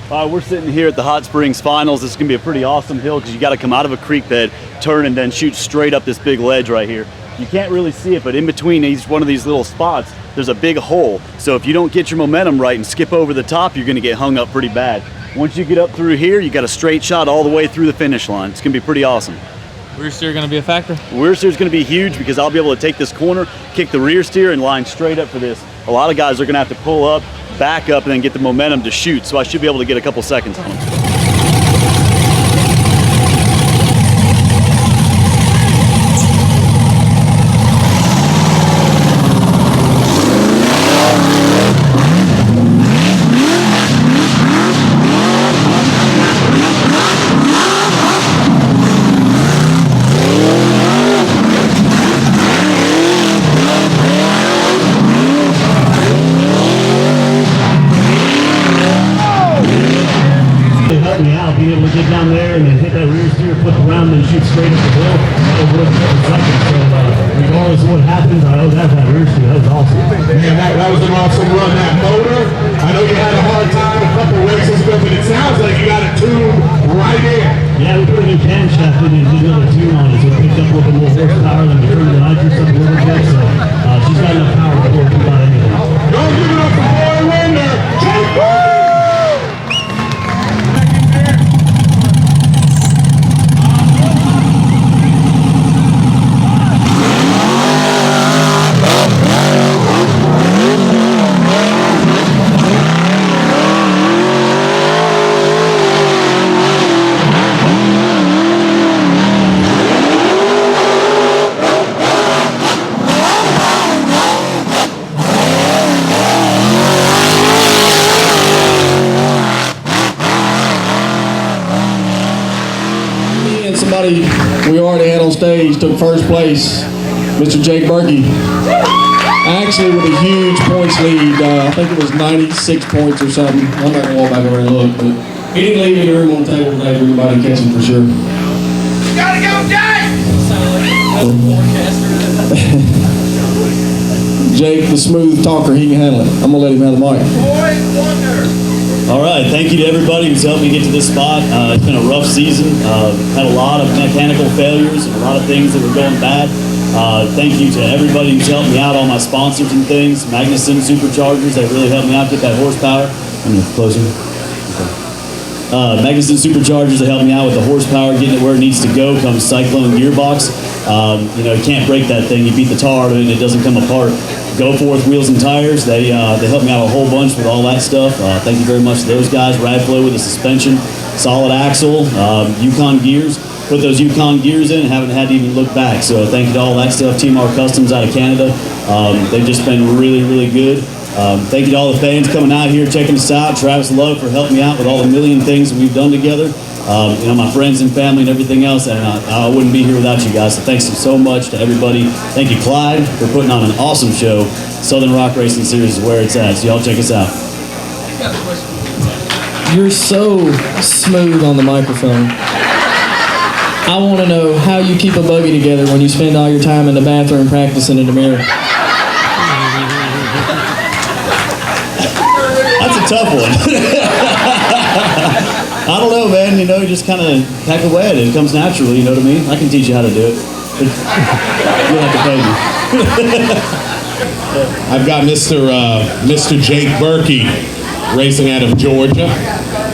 All right, we're sitting here at the Hot Springs Finals. This is going to be a pretty awesome hill because you got to come out of a creek bed, turn, and then shoot straight up this big ledge right here. You can't really see it, but in between each one of these little spots, there's a big hole. So if you don't get your momentum right and skip over the top, you're going to get hung up pretty bad. Once you get up through here, you got a straight shot all the way through the finish line. It's going to be pretty awesome. Rear steer going to be a factor? Rear steer is going to be huge because I'll be able to take this corner, kick the rear steer, and line straight up for this. A lot of guys are going to have to pull up, back up, and then get the momentum to shoot. So I should be able to get a couple seconds on them. Being able to get down there and then hit that rear steer, flip around, and shoot straight up the hill. That was worth a couple seconds. So regardless of what happens, I always have that rear steer. That was awesome. Man, that was an awesome run. That motor, I know you had a hard time a couple races ago, but it sounds like you got a tune right there. Yeah, we put a new camshaft in and did another tune on it, so it picked up a little bit more horsepower, then we turned the nitrous up a little bit. So she's got enough power to work about anything. Don't give it up for boy winner, Jake Burkey! Somebody we already had on stage took first place, Mr. Jake Burkey. Actually with a huge points lead, I think it was 96 points or something. I'm not gonna walk back over and look, but he didn't leave any room on the table today for anybody to catch him for sure. Gotta go, Jake! Jake, the smooth talker, he can handle it. I'm gonna let him have the mic. All right, thank you to everybody who's helped me get to this spot. It's been a rough season. Had a lot of mechanical failures, a lot of things that were going bad. Thank you to everybody who's helped me out, all my sponsors and things. Magnuson Superchargers, they really helped me out get that horsepower. I'm gonna close it. Okay. Magnuson Superchargers, they helped me out with the horsepower, getting it where it needs to go. Comes Cyclone gearbox. You know, you can't break that thing. You beat the tar out of it and it doesn't come apart. Go Forth Wheels and Tires, they helped me out a whole bunch with all that stuff. Thank you very much to those guys. Radflow with the suspension, solid axle, Yukon gears. Put those Yukon gears in and haven't had to even look back. So thank you to all that stuff. Team R Customs out of Canada. They've just been really, really good. Thank you to all the fans coming out here, checking us out. Travis Love for helping me out with all the million things that we've done together. You know, my friends and family and everything else, and I wouldn't be here without you guys. So thanks so much to everybody. Thank you, Clyde, for putting on an awesome show. Southern Rock Racing Series is where it's at, so y'all check us out. You're so smooth on the microphone. I want to know how you keep a buggy together when you spend all your time in the bathroom practicing in the mirror. That's a tough one. I don't know, man. You know, you just kind of hack away at it. It comes naturally, you know what I mean? I can teach you how to do it. You'll have to pay me. I've got Mr. Jake Burkey racing out of Georgia.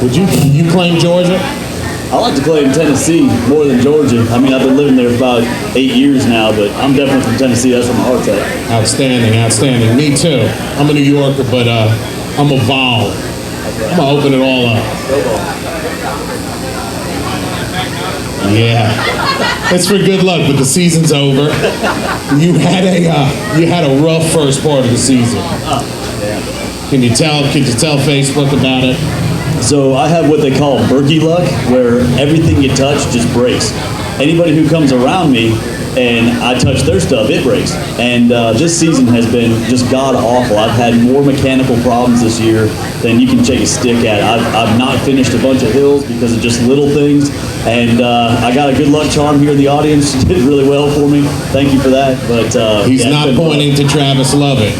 Would you claim Georgia? I like to claim Tennessee more than Georgia. I mean, I've been living there for about 8 years now, but I'm definitely from Tennessee. That's where my heart's at. Outstanding, outstanding. Me too. I'm a New Yorker, but I'm a Vol. I'm gonna open it all up. Yeah, it's for good luck, but the season's over. You had a rough first part of the season. Can you tell Facebook about it? So I have what they call Burkey luck, where everything you touch just breaks. Anybody who comes around me and I touch their stuff, it breaks. And this season has been just god awful. I've had more mechanical problems this year than you can shake a stick at. I've not finished a bunch of hills because of just little things. And I got a good luck charm here in the audience. She did really well for me. Thank you for that. But he's not pointing to Travis Lovett.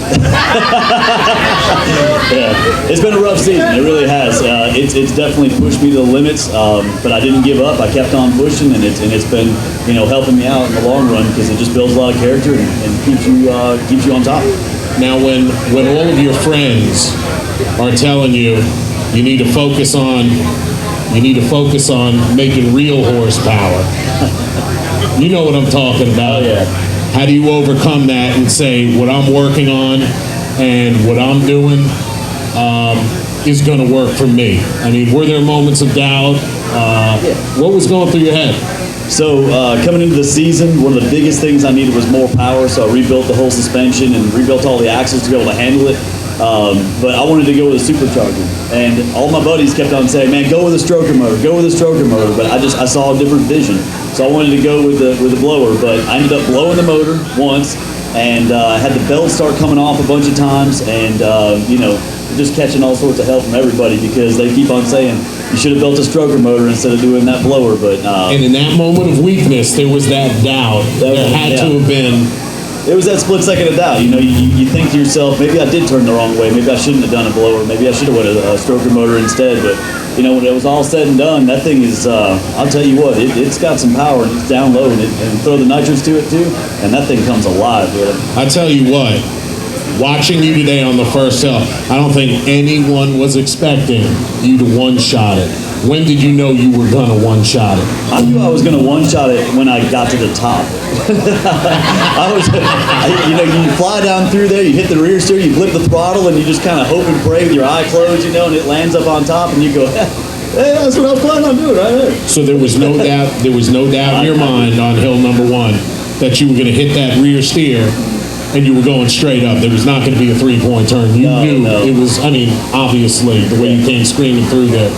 Yeah, it's been a rough season. It really has. It's definitely pushed me to the limits, but I didn't give up. I kept on pushing, and it's been helping me out in the long run because it just builds a lot of character and keeps you on top. Now, when all of your friends are telling you you need to focus on making real horsepower, you know what I'm talking about. Oh, yeah. How do you overcome that and say what I'm working on and what I'm doing is going to work for me? I mean, were there moments of doubt? What was going through your head? So coming into the season, one of the biggest things I needed was more power, so I rebuilt the whole suspension and rebuilt all the axles to be able to handle it. But I wanted to go with a supercharger, and all my buddies kept on saying, "Man, go with a stroker motor, go with a stroker motor." But I saw a different vision, so I wanted to go with the blower. But I ended up blowing the motor once, and I had the belt start coming off a bunch of times, and just catching all sorts of hell from everybody because they keep on saying you should have built a stroker motor instead of doing that blower. But and in that moment of weakness, there was that doubt. There had to have been. It was that split second of doubt. You think to yourself, maybe I did turn the wrong way. Maybe I shouldn't have done a blower. Maybe I should have went a stroker motor instead. But when it was all said and done, that thing is, I'll tell you what, it's got some power and it's down low, and throw the nitrous to it too, and that thing comes alive, really. I tell you what, watching you today on the first hill, I don't think anyone was expecting you to one-shot it. When did you know you were gonna one-shot it? I knew I was gonna one-shot it when I got to the top. You fly down through there, you hit the rear steer, you flip the throttle, and you just kind of hope and pray with your eye closed, and it lands up on top, and you go, hey, that's what I was planning on doing right there. So there was no doubt. There was no doubt in your mind on hill number one that you were gonna hit that rear steer. And you were going straight up. There was not going to be a three-point turn. You knew it was, obviously, the way you came screaming through there.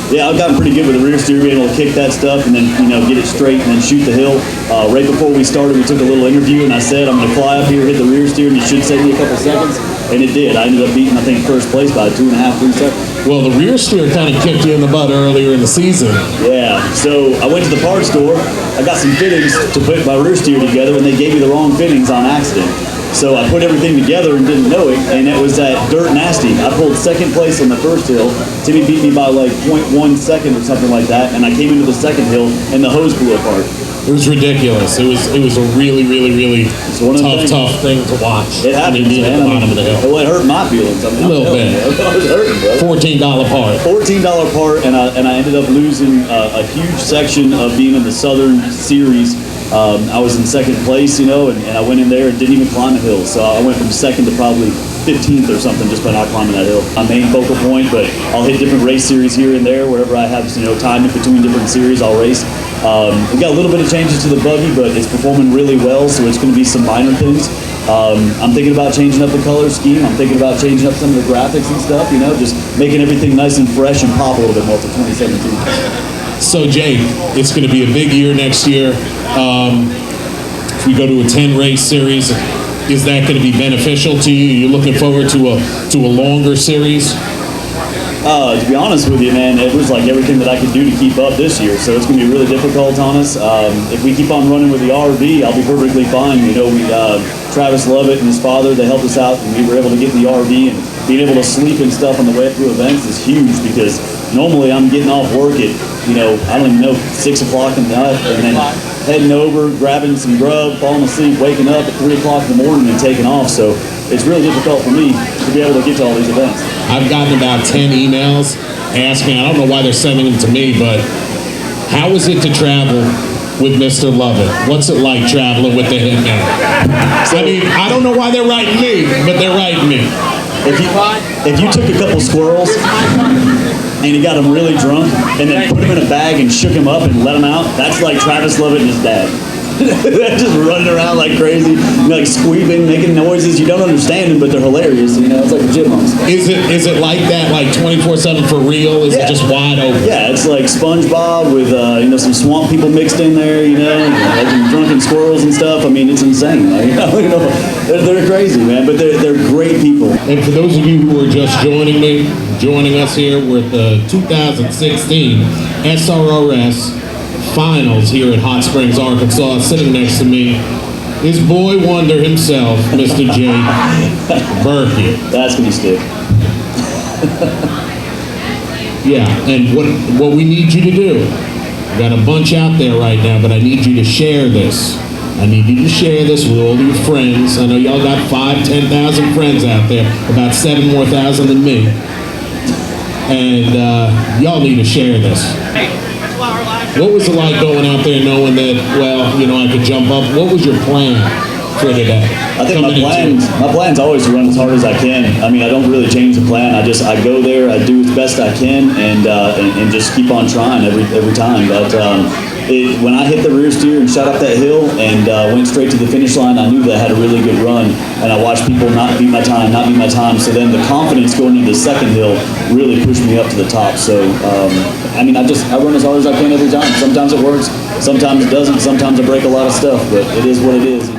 Yeah, I've gotten pretty good with the rear steer, being able to kick that stuff and then, get it straight and then shoot the hill. Right before we started, we took a little interview, and I said, I'm going to fly up here, hit the rear steer, and it should save me a couple seconds. And it did. I ended up beating, I think, first place by 2.5, 3 seconds. Well, the rear steer kind of kicked you in the butt earlier in the season. Yeah, so I went to the parts store. I got some fittings to put my rear steer together, and they gave me the wrong fittings on accident. So I put everything together and didn't know it, and it was that dirt nasty. I pulled second place on the first hill. Timmy beat me by like 0.1 second or something like that, and I came into the second hill, and the hose blew apart. It was ridiculous. It was a really, really, really tough thing to watch. It happened, man. At the bottom of the hill. Well, it hurt my feelings. A little bit. It was hurting, bro. $14 part. $14 part, and I ended up losing a huge section of being in the Southern Series. I was in second place, and I went in there and didn't even climb the hill. So I went from second to probably 15th or something just by not climbing that hill. My main focal point, but I'll hit different race series here and there. Wherever I have time in between different series, I'll race. We got a little bit of changes to the buggy, but it's performing really well, so it's going to be some minor things. I'm thinking about changing up the color scheme. I'm thinking about changing up some of the graphics and stuff, just making everything nice and fresh and pop a little bit more for 2017. So, Jake, it's going to be a big year next year. If we go to a 10-race series, is that going to be beneficial to you? You're looking forward to a longer series? To be honest with you, man, it was like everything that I could do to keep up this year, so it's going to be really difficult on us. If we keep on running with the RV, I'll be perfectly fine. Travis Lovett and his father, they helped us out, and we were able to get in the RV, and being able to sleep and stuff on the way through events is huge because normally I'm getting off work at, I don't even know, 6 o'clock in the night, and then heading over, grabbing some grub, falling asleep, waking up at 3 o'clock in the morning and taking off. So it's really difficult for me to be able to get to all these events. I've gotten about 10 emails asking, I don't know why they're sending them to me, but how is it to travel with Mr. Lovett? What's it like traveling with the Hitman? I don't know why they're writing me, but they're writing me. If you took a couple squirrels and you got them really drunk and then put them in a bag and shook them up and let them out, that's like Travis Lovett and his dad. They're just running around like crazy, like squealing, making noises. You don't understand them, but they're hilarious. It's like the chipmunks. Is it like that, like 24/7 for real? Is it just wide open? Yeah, it's like SpongeBob with some swamp people mixed in there. Like some drunken squirrels and stuff. It's insane. They're crazy, man. But they're great people. And for those of you who are just joining us here, we're at the 2016 SRRS Finals here at Hot Springs, Arkansas. Sitting next to me is boy wonder himself, Mr. Jake Burkey. That's gonna stick. Yeah, and what we need you to do, we got a bunch out there right now, but I need you to share this. I need you to share this with all your friends. I know y'all got 5,000, 10,000 friends out there, about 7,000 more than me. And y'all need to share this. What was it like going out there knowing that, well, you know, I could jump up? What was your plan for today? I think my plan's always to run as hard as I can. I mean, I don't really change the plan. I go there, I do as best I can, and just keep on trying every time. But when I hit the rear steer and shot up that hill and went straight to the finish line, I knew that I had a really good run, and I watched people not beat my time. So then the confidence going into the second hill really pushed me up to the top. So I mean, I run as hard as I can every time. Sometimes it works, sometimes it doesn't. Sometimes I break a lot of stuff, but it is what it is.